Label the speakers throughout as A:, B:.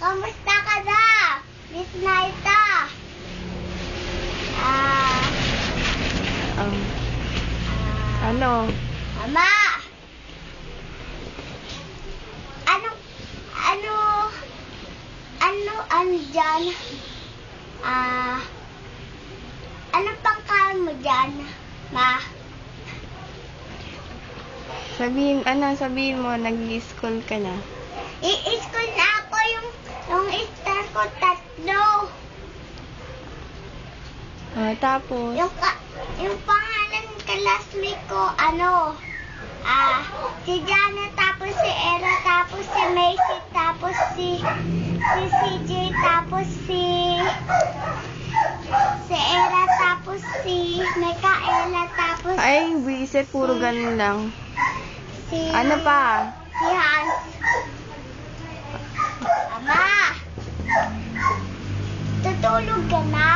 A: Kamusta ka na? Miss Naita.
B: Ano?
A: Mama. Ano dyan? Ano pang kain mo dyan, ma?
B: Sabihin mo, nag-i-school ka na.
A: I-school na ako yung star ko 3.
B: Tapos?
A: Yung pangalan classmate ko, si Jana, tapos si Era, tapos si Macy, tapos si CJ, tapos si Era, tapos si Micaela, tapos
B: Ay, bisit, puro ganun lang.
A: si...
B: Ano pa?
A: Si Hans. Ama! Tutulog ka na?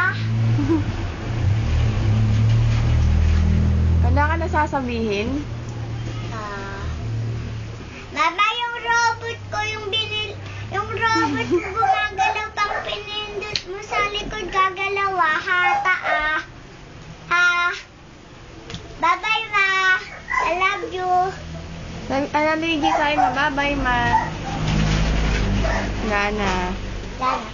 B: Wala ka na sasabihin?
A: Mama, yung robot ko, yung robot ko gumagalaw pang pinindot mo sa likod, gagalaw hata Bye-bye, ma. I love you.
B: Ano, Ligi, sa'yo, mababay, ma. Lana.
A: Lana.